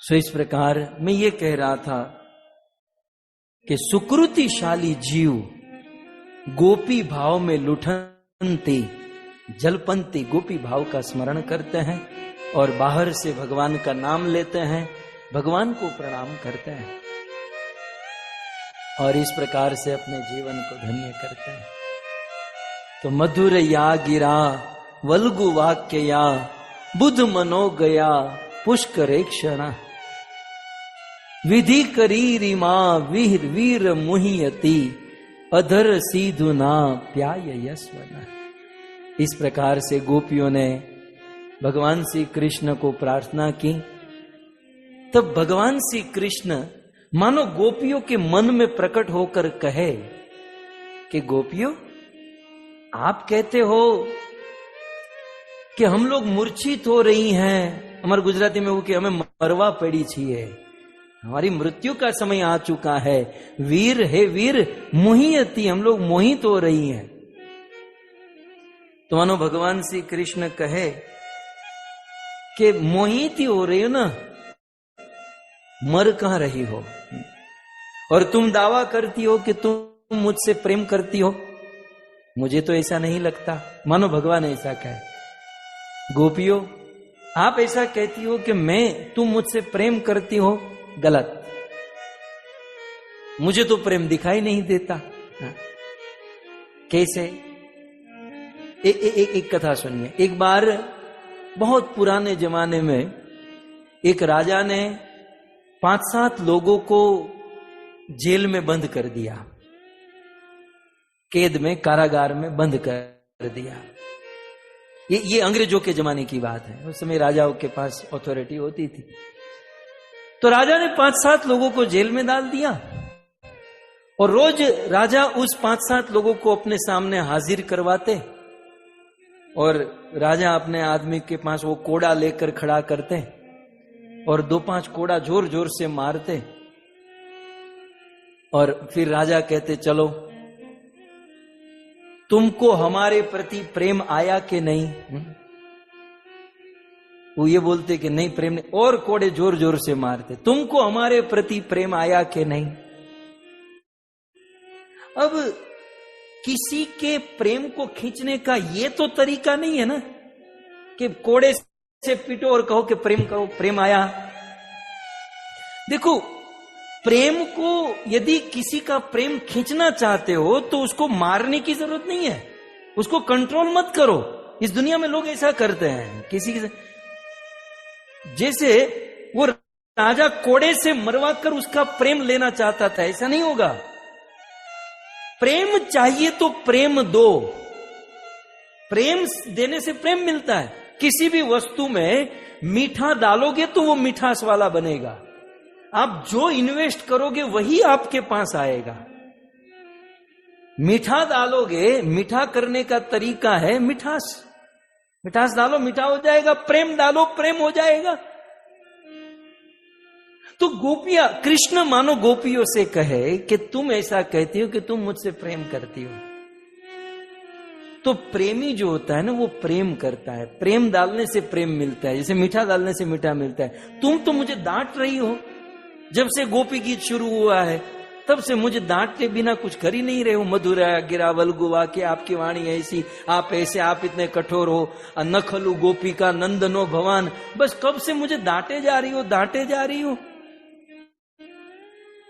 सो इस प्रकार मैं ये कह रहा था कि सुकृतिशाली जीव गोपी भाव में लुठनते जलपंती गोपी भाव का स्मरण करते हैं और बाहर से भगवान का नाम लेते हैं, भगवान को प्रणाम करते हैं और इस प्रकार से अपने जीवन को धन्य करते हैं। तो मधुर या गिरा वल्गु वाक्य या बुध मनो गया पुष्करे क्षण विधि करी रिमा वीर वीर मुहियति अधर सीधु ना प्याय यस्वना। इस प्रकार से गोपियों ने भगवान श्री कृष्ण को प्रार्थना की। तब भगवान श्री कृष्ण मानो गोपियों के मन में प्रकट होकर कहे कि गोपियों, आप कहते हो कि हम लोग मूर्छित हो रही हैं, हमारे गुजराती में वो कि हमें मरवा पड़ी छिए, हमारी मृत्यु का समय आ चुका है। वीर हे वीर मोहियती, हम लोग मोहित हो रही हैं। तो मानो भगवान श्री कृष्ण कहे कि मोहित ही हो रही हो ना, मर कहां रही हो, और तुम दावा करती हो कि तुम मुझसे प्रेम करती हो, मुझे तो ऐसा नहीं लगता। मानो भगवान ऐसा कहे, गोपियों आप ऐसा कहती हो कि तुम मुझसे प्रेम करती हो, गलत, मुझे तो प्रेम दिखाई नहीं देता। कैसे? एक कथा सुनिए। एक बार बहुत पुराने जमाने में एक राजा ने 5-7 लोगों को जेल में बंद कर दिया, कैद में, कारागार में बंद कर दिया। ये अंग्रेजों के जमाने की बात है, उस समय राजाओं के पास अथॉरिटी होती थी। तो राजा ने 5-7 लोगों को जेल में डाल दिया और रोज राजा उस 5-7 लोगों को अपने सामने हाजिर करवाते और राजा अपने आदमी के पास वो कोड़ा लेकर खड़ा करते और 2-5 कोड़ा जोर जोर से मारते और फिर राजा कहते, चलो तुमको हमारे प्रति प्रेम आया कि नहीं? वो ये बोलते कि नहीं, प्रेम नहीं, और कोड़े जोर जोर से मारते, तुमको हमारे प्रति प्रेम आया कि नहीं? अब किसी के प्रेम को खींचने का ये तो तरीका नहीं है ना कि कोड़े से पीटो और कहो कि प्रेम करो, प्रेम आया। देखो, प्रेम को यदि किसी का प्रेम खींचना चाहते हो तो उसको मारने की जरूरत नहीं है, उसको कंट्रोल मत करो। इस दुनिया में लोग ऐसा करते हैं, किसी के जैसे वो राजा कोड़े से मरवाकर उसका प्रेम लेना चाहता था, ऐसा नहीं होगा। प्रेम चाहिए तो प्रेम दो, प्रेम देने से प्रेम मिलता है। किसी भी वस्तु में मीठा डालोगे तो वो मिठास वाला बनेगा, आप जो इन्वेस्ट करोगे वही आपके पास आएगा। मीठा डालोगे, मीठा करने का तरीका है मिठास, मिठास डालो मीठा हो जाएगा, प्रेम डालो प्रेम हो जाएगा। तो गोपियां, कृष्ण मानो गोपियों से कहे कि तुम ऐसा कहती हो कि तुम मुझसे प्रेम करती हो। तो प्रेमी जो होता है ना, वो प्रेम करता है, प्रेम डालने से प्रेम मिलता है, जैसे मीठा डालने से मीठा मिलता है। तुम तो मुझे डांट रही हो, जब से गोपी गीत शुरू हुआ है तब से मुझे डांट के बिना कुछ कर ही नहीं रहे हो। मधुरा गिरावल गुवा के आपकी वाणी ऐसी, आप ऐसे, आप इतने कठोर हो, न खलु गोपी का नंदनो भवान, बस कब से मुझे डांटे जा रही हो, डांटे जा रही हो।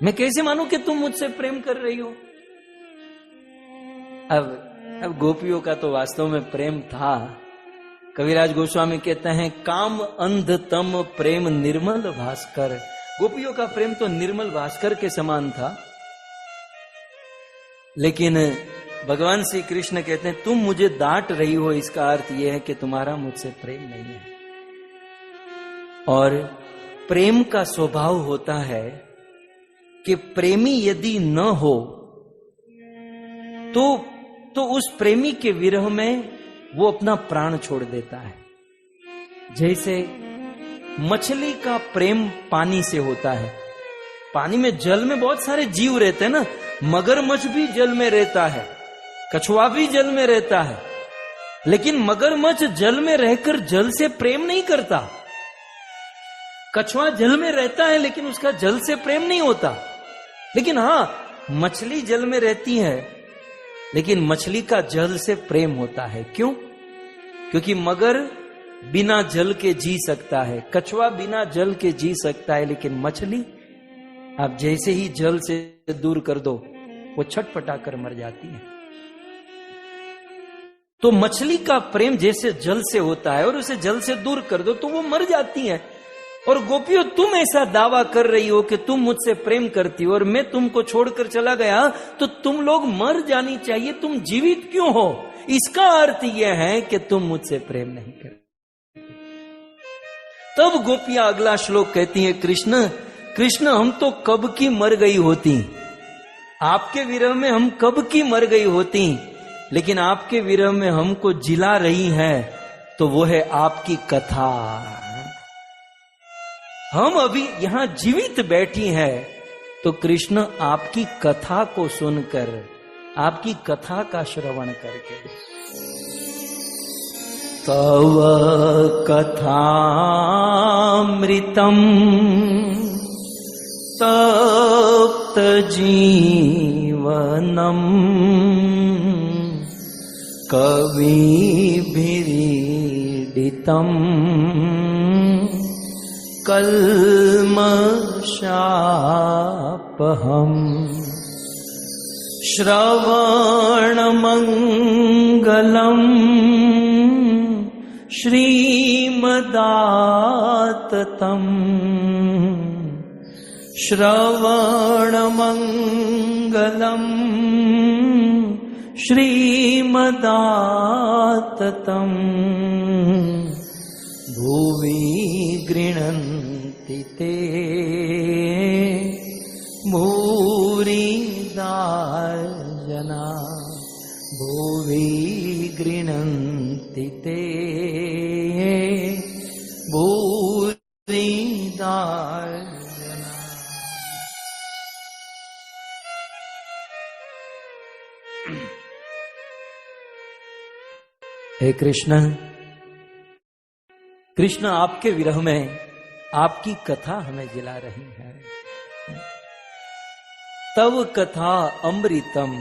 मैं कैसे मानूं कि तुम मुझसे प्रेम कर रही हो? अब गोपियों का तो वास्तव में प्रेम था। कविराज गोस्वामी कहते हैं, काम अंध तम प्रेम निर्मल भास्कर। गोपियों का प्रेम तो निर्मल भास्कर के समान था। लेकिन भगवान श्री कृष्ण कहते हैं, तुम मुझे डांट रही हो, इसका अर्थ यह है कि तुम्हारा मुझसे प्रेम नहीं है। और प्रेम का स्वभाव होता है कि प्रेमी यदि न हो तो उस प्रेमी के विरह में वो अपना प्राण छोड़ देता है। जैसे मछली का प्रेम पानी से होता है, पानी में, जल में बहुत सारे जीव रहते हैं ना, मगरमच्छ भी जल में रहता है, कछुआ भी जल में रहता है, लेकिन मगरमच्छ जल में रहकर जल से प्रेम नहीं करता। कछुआ जल में रहता है लेकिन उसका जल से प्रेम नहीं होता। लेकिन हां, मछली जल में रहती है लेकिन मछली का जल से प्रेम होता है। क्यों? क्योंकि मगर बिना जल के जी सकता है, कछुआ बिना जल के जी सकता है, लेकिन मछली आप जैसे ही जल से दूर कर दो वो छटपटा कर मर जाती है। तो मछली का प्रेम जैसे जल से होता है और उसे जल से दूर कर दो तो वो मर जाती है। और गोपियों, तुम ऐसा दावा कर रही हो कि तुम मुझसे प्रेम करती हो और मैं तुमको छोड़कर चला गया तो तुम लोग मर जानी चाहिए, तुम जीवित क्यों हो? इसका अर्थ यह है कि तुम मुझसे प्रेम नहीं करते। तब गोपियां अगला श्लोक कहती हैं, कृष्ण कृष्ण हम तो कब की मर गई होती, आपके विरह में हम कब की मर गई होती, लेकिन आपके विरह में हमको जिला रही है तो वो है आपकी कथा। हम अभी यहां जीवित बैठी है तो कृष्ण आपकी कथा को सुनकर, आपकी कथा का श्रवण करके। तव कथामृतम तप्त जीवनम कविभिरीडितम कल्मषापहम श्रवणमंगलम श्रीमदाततम श्रवणमंगलम श्रीमदाततम भुवि गृह्णन्ति ते भूरिदा जना भुवि गृह्णन्ति ते भूरिदा जना। हे कृष्ण, कृष्ण आपके विरह में आपकी कथा हमें जिला रही है। तव कथा अमृतम,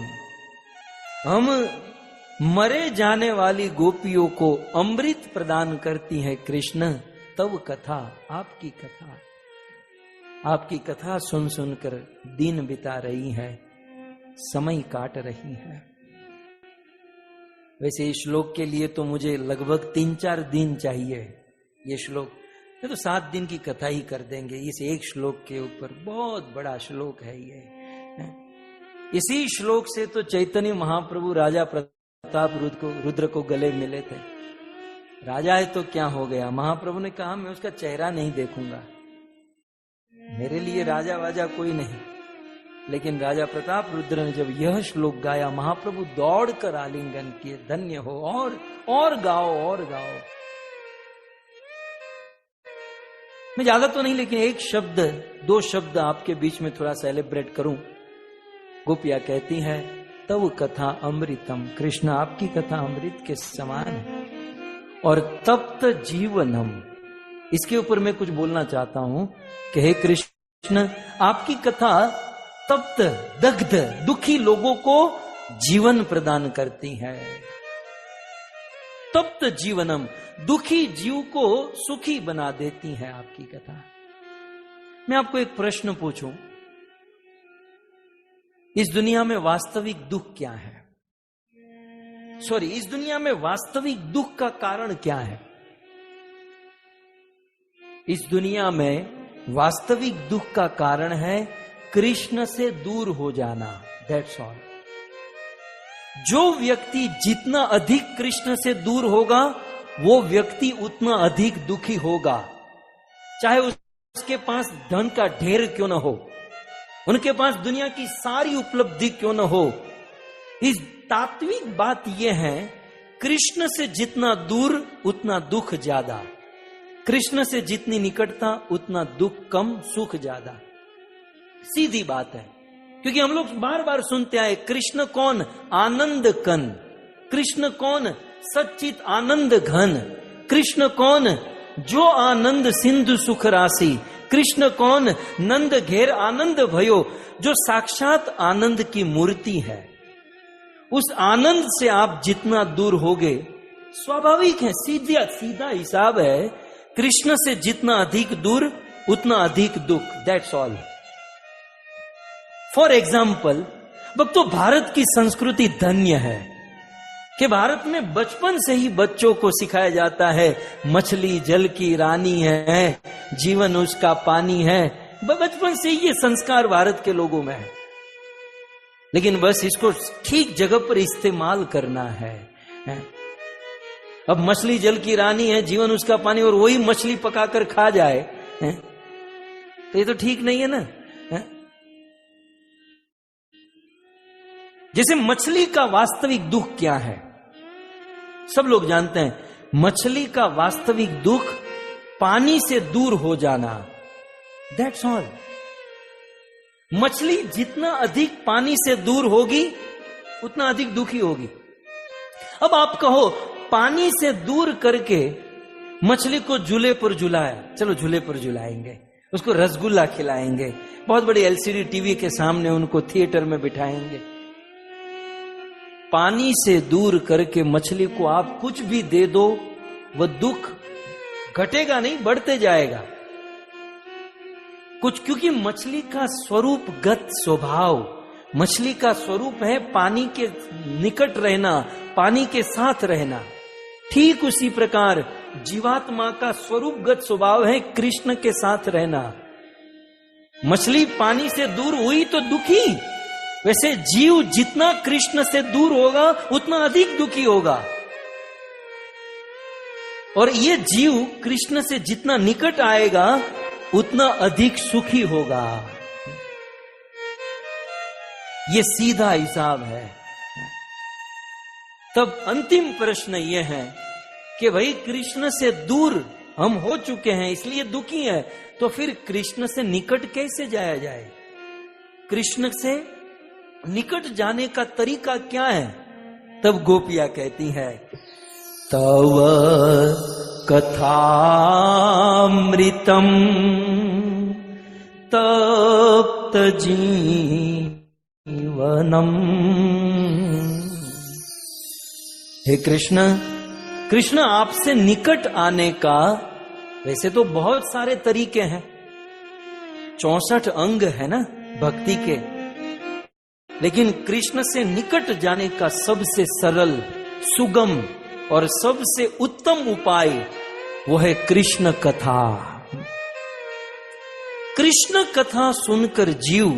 हम मरे जाने वाली गोपियों को अमृत प्रदान करती है कृष्ण। तव कथा, आपकी कथा, आपकी कथा सुन सुनकर दिन बिता रही है, समय काट रही है। वैसे इस श्लोक के लिए तो मुझे लगभग 3-4 दिन चाहिए। ये श्लोक ये तो 7 दिन की कथा ही कर देंगे इस एक श्लोक के ऊपर। बहुत बड़ा श्लोक है ये। इसी श्लोक से तो चैतन्य महाप्रभु राजा प्रताप रुद्र को गले मिले थे। राजा है तो क्या हो गया, महाप्रभु ने कहा मैं उसका चेहरा नहीं देखूंगा, मेरे लिए राजा वाजा कोई नहीं। लेकिन राजा प्रताप रुद्र ने जब यह श्लोक गाया, महाप्रभु दौड़कर आलिंगन किए, धन्य हो, और गाओ और गाओ। मैं ज्यादा तो नहीं, लेकिन एक शब्द 2 शब्द आपके बीच में थोड़ा सेलिब्रेट करूं। गोपिया कहती है तव कथा अमृतम, कृष्ण आपकी कथा अमृत के समान है। और तप्त जीवनम, इसके ऊपर मैं कुछ बोलना चाहता हूं कि हे कृष्ण, आपकी कथा तप्त, दग्ध, दुखी लोगों को जीवन प्रदान करती है। तप्त जीवनम, दुखी जीव को सुखी बना देती है आपकी कथा। मैं आपको एक प्रश्न पूछूं, इस दुनिया में वास्तविक दुख क्या है? इस दुनिया में वास्तविक दुख का कारण क्या है? इस दुनिया में वास्तविक दुख का कारण है कृष्ण से दूर हो जाना। That's all. जो व्यक्ति जितना अधिक कृष्ण से दूर होगा वो व्यक्ति उतना अधिक दुखी होगा, चाहे उसके पास धन का ढेर क्यों ना हो, उनके पास दुनिया की सारी उपलब्धि क्यों ना हो। इस तात्विक बात यह है, कृष्ण से जितना दूर उतना दुख ज्यादा, कृष्ण से जितनी निकटता उतना दुख कम, सुख ज्यादा। सीधी बात है। क्योंकि हम लोग बार बार सुनते आए, कृष्ण कौन? आनंद कन। कृष्ण कौन? सच्चित आनंद घन। कृष्ण कौन? जो आनंद सिंधु सुख राशि। कृष्ण कौन? नंद घेर आनंद भयो, जो साक्षात आनंद की मूर्ति है। उस आनंद से आप जितना दूर होगे, स्वाभाविक है, सीधा सीधा हिसाब है, कृष्ण से जितना अधिक दूर उतना अधिक दुख। That's all. फॉर एग्जाम्पल, भक्तों, भारत की संस्कृति धन्य है कि भारत में बचपन से ही बच्चों को सिखाया जाता है मछली जल की रानी है, जीवन उसका पानी है। बचपन से ये संस्कार भारत के लोगों में है, लेकिन बस इसको ठीक जगह पर इस्तेमाल करना है। अब मछली जल की रानी है, जीवन उसका पानी, और वही मछली पकाकर खा जाए, तो ये तो ठीक नहीं है ना। जैसे मछली का वास्तविक दुख क्या है, सब लोग जानते हैं। मछली का वास्तविक दुख पानी से दूर हो जाना। That's all. मछली जितना अधिक पानी से दूर होगी उतना अधिक दुखी होगी। अब आप कहो पानी से दूर करके मछली को झूले पर झुलाया, चलो झूले पर झुलाएंगे, उसको रसगुल्ला खिलाएंगे, बहुत बड़ी एलसीडी टीवी के सामने उनको थिएटर में बिठाएंगे। पानी से दूर करके मछली को आप कुछ भी दे दो, वह दुख घटेगा नहीं, बढ़ते जाएगा कुछ, क्योंकि मछली का स्वरूपगत स्वभाव, मछली का स्वरूप है पानी के निकट रहना, पानी के साथ रहना। ठीक उसी प्रकार जीवात्मा का स्वरूपगत स्वभाव है कृष्ण के साथ रहना। मछली पानी से दूर हुई तो दुखी, वैसे जीव जितना कृष्ण से दूर होगा उतना अधिक दुखी होगा, और ये जीव कृष्ण से जितना निकट आएगा उतना अधिक सुखी होगा। ये सीधा हिसाब है। तब अंतिम प्रश्न यह है कि भाई कृष्ण से दूर हम हो चुके हैं इसलिए दुखी है, तो फिर कृष्ण से निकट कैसे जाया जाए? कृष्ण से निकट जाने का तरीका क्या है? तब गोपियां कहती है, तव कथामृतम तप्त जीवनम। हे कृष्ण, कृष्ण आपसे निकट आने का वैसे तो बहुत सारे तरीके हैं, 64 अंग है ना भक्ति के, लेकिन कृष्ण से निकट जाने का सबसे सरल, सुगम और सबसे उत्तम उपाय वो है कृष्ण कथा। कृष्ण कथा सुनकर जीव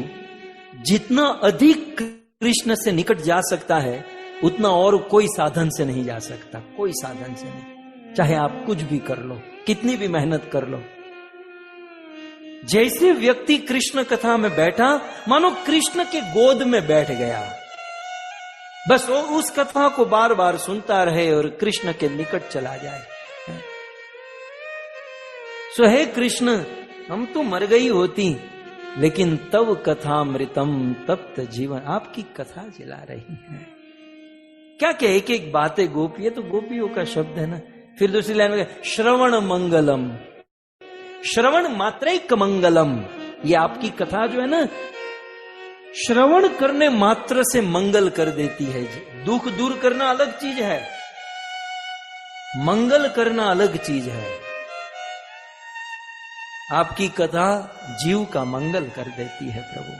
जितना अधिक कृष्ण से निकट जा सकता है उतना और कोई साधन से नहीं जा सकता, कोई साधन से नहीं, चाहे आप कुछ भी कर लो, कितनी भी मेहनत कर लो। जैसे व्यक्ति कृष्ण कथा में बैठा मानो कृष्ण के गोद में बैठ गया, बस वो उस कथा को बार बार सुनता रहे और कृष्ण के निकट चला जाए। सो हे कृष्ण, हम तो मर गई होती, लेकिन तव कथामृतम तप्त जीवन, आपकी कथा चला रही है। क्या क्या एक एक बातें गोपी है, तो गोपियों का शब्द है ना। फिर दूसरी लाइन में श्रवण मंगलम, श्रवण मात्रैक मंगलम, ये आपकी कथा जो है ना, श्रवण करने मात्र से मंगल कर देती है। दुख दूर करना अलग चीज है, मंगल करना अलग चीज है। आपकी कथा जीव का मंगल कर देती है प्रभु।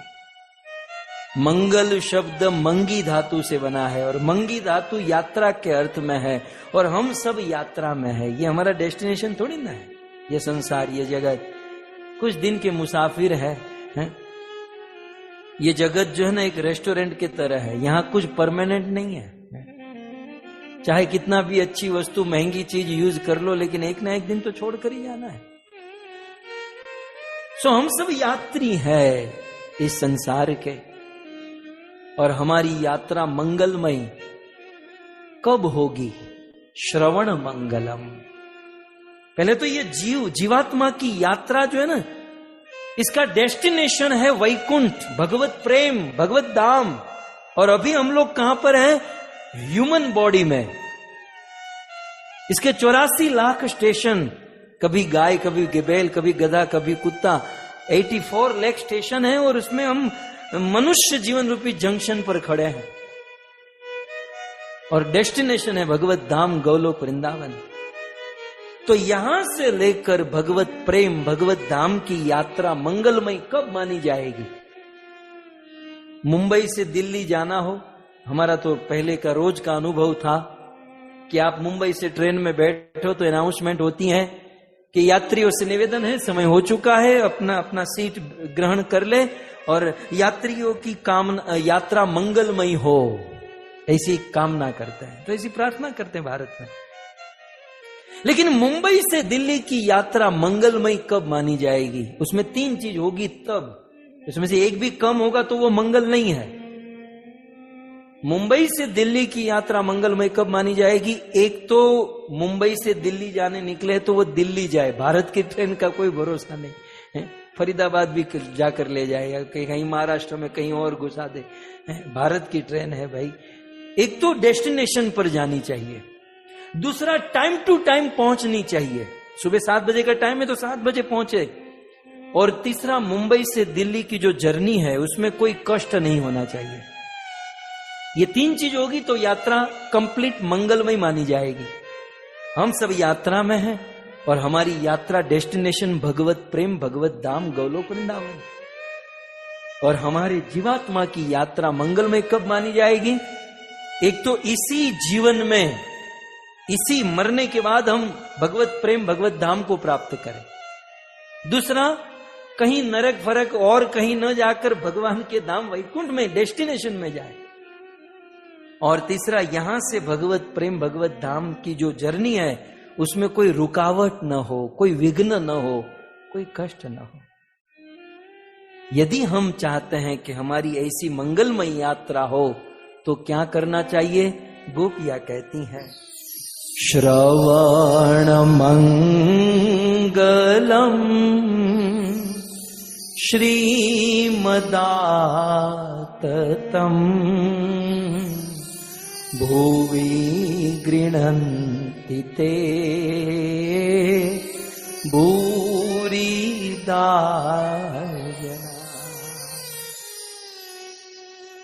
मंगल शब्द मंगी धातु से बना है, और मंगी धातु यात्रा के अर्थ में है, और हम सब यात्रा में है। ये हमारा डेस्टिनेशन थोड़ी ना है, ये संसार, ये जगत कुछ दिन के मुसाफिर है। ये जगत जो है ना एक रेस्टोरेंट की तरह है, यहां कुछ परमानेंट नहीं है। चाहे कितना भी अच्छी वस्तु, महंगी चीज यूज कर लो, लेकिन एक ना एक दिन तो छोड़कर ही जाना है। सो हम सब यात्री है इस संसार के, और हमारी यात्रा मंगलमयी कब होगी? श्रवण मंगलम। पहले तो ये जीवात्मा की यात्रा जो है ना, इसका डेस्टिनेशन है वैकुंठ, भगवत प्रेम, भगवत धाम। और अभी हम लोग कहां पर हैं? ह्यूमन बॉडी में। इसके 84 लाख स्टेशन कभी गाय, कभी बैल, कभी गधा, कभी कुत्ता। 84 लाख स्टेशन है और उसमें हम मनुष्य जीवन रूपी जंक्शन पर खड़े हैं और डेस्टिनेशन है भगवत धाम गोलोक वृंदावन। तो यहां से लेकर भगवत प्रेम, भगवत धाम की यात्रा मंगलमय कब मानी जाएगी? मुंबई से दिल्ली जाना हो, हमारा तो पहले का रोज का अनुभव था कि आप मुंबई से ट्रेन में बैठो तो अनाउंसमेंट होती है कि यात्रियों से निवेदन है, समय हो चुका है, अपना अपना सीट ग्रहण कर ले और यात्रियों की कामना, यात्रा मंगलमय हो, ऐसी कामना करते हैं। तो ऐसी प्रार्थना करते हैं भारत में। लेकिन मुंबई से दिल्ली की यात्रा मंगलमय कब मानी जाएगी? उसमें 3 चीज होगी तब, उसमें से एक भी कम होगा तो वो मंगल नहीं है। मुंबई से दिल्ली की यात्रा मंगलमय कब मानी जाएगी? एक तो मुंबई से दिल्ली जाने निकले तो वो दिल्ली जाए, भारत की ट्रेन का कोई भरोसा नहीं है। फरीदाबाद भी जाकर ले जाए या कहीं महाराष्ट्र में कहीं और घुसा दे, भारत की ट्रेन है भाई। एक तो डेस्टिनेशन पर जानी चाहिए, दूसरा टाइम टू टाइम पहुंचनी चाहिए, सुबह 7 बजे का टाइम है तो 7 बजे पहुंचे, और तीसरा मुंबई से दिल्ली की जो जर्नी है उसमें कोई कष्ट नहीं होना चाहिए। ये 3 चीज होगी तो यात्रा कंप्लीट मंगलमय मानी जाएगी। हम सब यात्रा में हैं और हमारी यात्रा डेस्टिनेशन भगवत प्रेम, भगवत धाम गोलोक वृंदावन। और हमारे जीवात्मा की यात्रा मंगलमय कब मानी जाएगी? एक तो इसी जीवन में, इसी मरने के बाद हम भगवत प्रेम, भगवत धाम को प्राप्त करें। दूसरा, कहीं नरक फरक और कहीं न जाकर भगवान के धाम वैकुंठ में, डेस्टिनेशन में जाए। और तीसरा, यहां से भगवत प्रेम, भगवत धाम की जो जर्नी है उसमें कोई रुकावट न हो, कोई विघ्न न हो, कोई कष्ट न हो। यदि हम चाहते हैं कि हमारी ऐसी मंगलमय यात्रा हो तो क्या करना चाहिए? गोपियां कहती हैं, श्रवण मंगलम श्रीमदाततम भुवि गृह्णन्ति ते भूरिदा।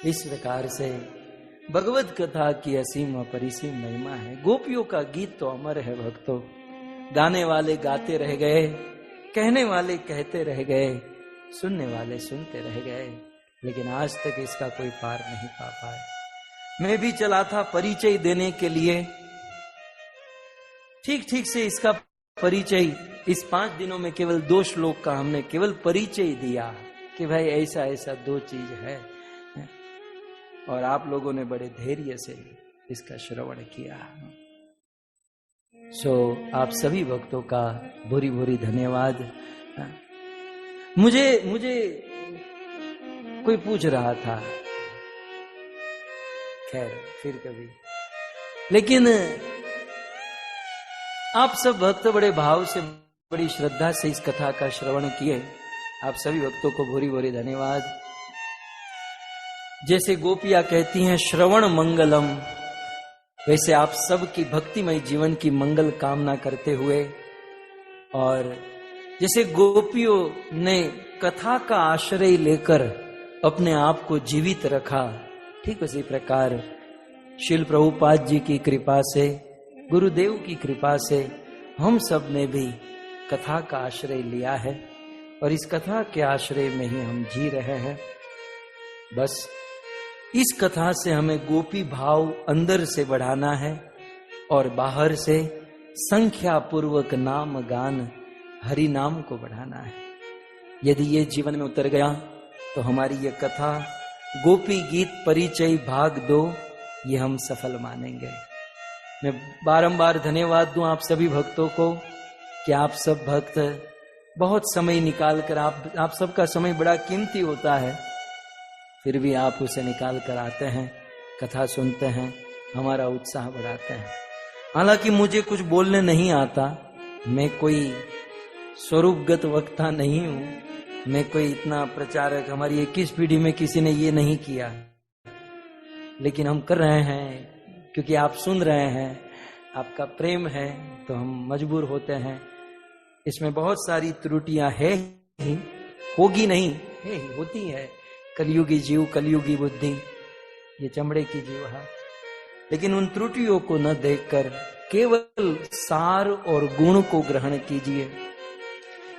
इस प्रकार से भगवत कथा की असीम अपरिसीम महिमा है। गोपियों का गीत तो अमर है भक्तों। गाने वाले गाते रह गए, कहने वाले कहते रह गए, सुनने वाले सुनते रह गए, लेकिन आज तक इसका कोई पार नहीं पा पाए। मैं भी चला था परिचय देने के लिए, ठीक से इसका परिचय इस 5 दिनों में केवल 2 श्लोक का हमने केवल परिचय दिया कि भाई ऐसा ऐसा 2 चीज है, और आप लोगों ने बड़े धैर्य से इसका श्रवण किया। सो आप सभी भक्तों का भूरी भूरी धन्यवाद। मुझे कोई पूछ रहा था, खैर फिर कभी, लेकिन आप सब भक्त बड़े भाव से, बड़ी श्रद्धा से इस कथा का श्रवण किए। आप सभी भक्तों को भूरी भूरी धन्यवाद। जैसे गोपियां कहती हैं श्रवण मंगलम, वैसे आप सबकी भक्तिमय जीवन की मंगल कामना करते हुए, और जैसे गोपियों ने कथा का आश्रय लेकर अपने आप को जीवित रखा, ठीक उसी प्रकार श्रील प्रभुपाद जी की कृपा से, गुरुदेव की कृपा से हम सब ने भी कथा का आश्रय लिया है, और इस कथा के आश्रय में ही हम जी रहे हैं। बस इस कथा से हमें गोपी भाव अंदर से बढ़ाना है और बाहर से संख्या पूर्वक नाम गान हरि नाम को बढ़ाना है। यदि ये जीवन में उतर गया तो हमारी ये कथा गोपी गीत परिचय भाग 2 ये हम सफल मानेंगे। मैं बारंबार धन्यवाद दूं आप सभी भक्तों को कि आप सब भक्त बहुत समय निकाल कर, आप सबका समय बड़ा कीमती होता है, फिर भी आप उसे निकाल कर आते हैं, कथा सुनते हैं, हमारा उत्साह बढ़ाते हैं। हालांकि मुझे कुछ बोलने नहीं आता, मैं कोई स्वरूपगत वक्ता नहीं हूं, मैं कोई इतना प्रचारक, हमारी 21 पीढ़ी में किसी ने ये नहीं किया, लेकिन हम कर रहे हैं क्योंकि आप सुन रहे हैं, आपका प्रेम है, तो हम मजबूर होते हैं इसमें बहुत सारी त्रुटियां है ही, होगी नहीं, है ही, होती है। कलयुगी जीव, कलयुगी बुद्धि, ये चमड़े की जीव है। लेकिन उन त्रुटियों को न देखकर केवल सार और गुण को ग्रहण कीजिए।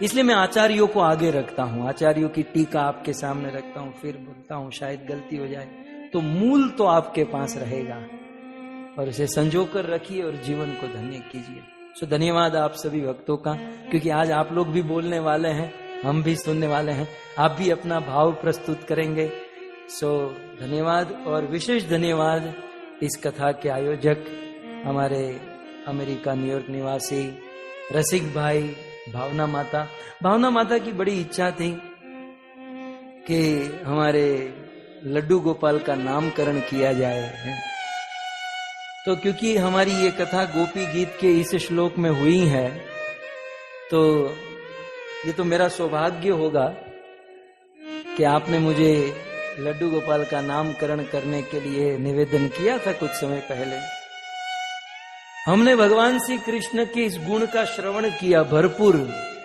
इसलिए मैं आचार्यों को आगे रखता हूं, आचार्यों की टीका आपके सामने रखता हूं, फिर बोलता हूं शायद गलती हो जाए, तो मूल तो आपके पास रहेगा और इसे संजो कर रखिए और जीवन को धन्य कीजिए। सो धन्यवाद आप सभी भक्तों का, क्योंकि आज आप लोग भी बोलने वाले हैं, हम भी सुनने वाले हैं, आप भी अपना भाव प्रस्तुत करेंगे। सो धन्यवाद। और विशेष धन्यवाद इस कथा के आयोजक हमारे अमेरिका न्यूयॉर्क निवासी रसिक भाई भावना माता। भावना माता की बड़ी इच्छा थी कि हमारे लड्डू गोपाल का नामकरण किया जाए, तो क्योंकि हमारी ये कथा गोपी गीत के इस श्लोक में हुई है, तो ये तो मेरा सौभाग्य होगा कि आपने मुझे लड्डू गोपाल का नामकरण करने के लिए निवेदन किया था कुछ समय पहले। हमने भगवान श्री कृष्ण के इस गुण का श्रवण किया भरपूर,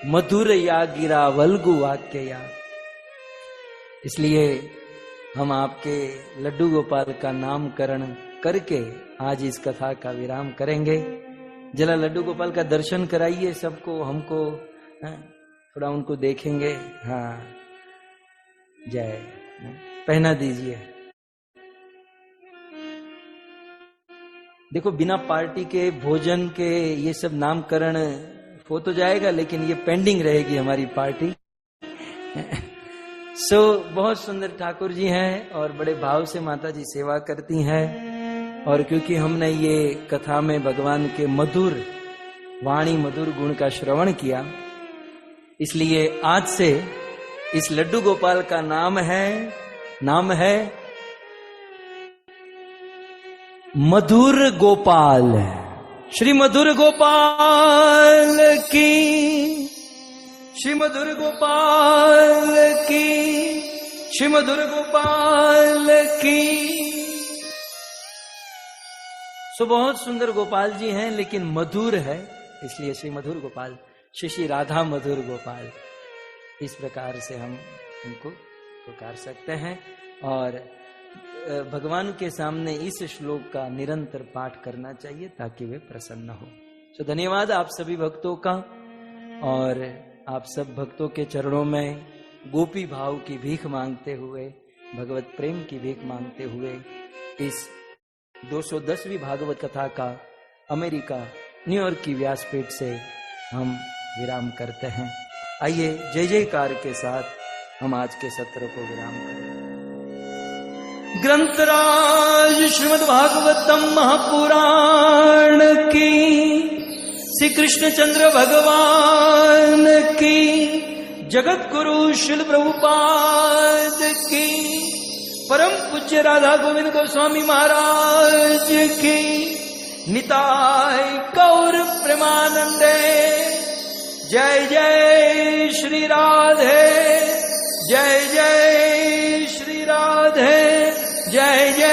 मधुर या गिरा वल्गु वाक्य या। इसलिए हम आपके लड्डू गोपाल का नामकरण करके आज इस कथा का विराम करेंगे। जरा लड्डू गोपाल का दर्शन कराइए सबको, हमको, थोड़ा उनको देखेंगे। हाँ, जय, पहना दीजिए। देखो, बिना पार्टी के, भोजन के, ये सब नामकरण हो तो जाएगा, लेकिन ये पेंडिंग रहेगी हमारी पार्टी। सो बहुत सुंदर ठाकुर जी हैं और बड़े भाव से माता जी सेवा करती हैं। और क्योंकि हमने ये कथा में भगवान के मधुर वाणी, मधुर गुण का श्रवण किया, इसलिए आज से इस लड्डू गोपाल का नाम है मधुर गोपाल। श्री मधुर गोपाल की, श्री मधुर गोपाल की, श्री मधुर गोपाल की। सो बहुत सुंदर गोपाल जी हैं, लेकिन मधुर है, इसलिए श्री मधुर गोपाल, श्री राधा मधुर गोपाल, इस प्रकार से हम उनको पुकार सकते हैं। और भगवान के सामने इस श्लोक का निरंतर पाठ करना चाहिए ताकि वे प्रसन्न हो। तो धन्यवाद आप सभी भक्तों का, और आप सब भक्तों के चरणों में गोपी भाव की भीख मांगते हुए, भगवत प्रेम की भीख मांगते हुए इस 210वीं भागवत कथा का अमेरिका न्यूयॉर्क की व्यासपीठ से हम विराम करते हैं। आइए जय जयकार के साथ हम आज के सत्र को विराम करें। ग्रंथराज श्रीमद् भागवतम महापुराण की, श्री कृष्णचंद्र भगवान की, जगत गुरु श्रील प्रभुपाद की, परम पूज्य राधा गोविंद गोस्वामी महाराज की, निताय गौर प्रेमानंदे। जय जय श्री राधे, जय जय श्री राधे, जय जय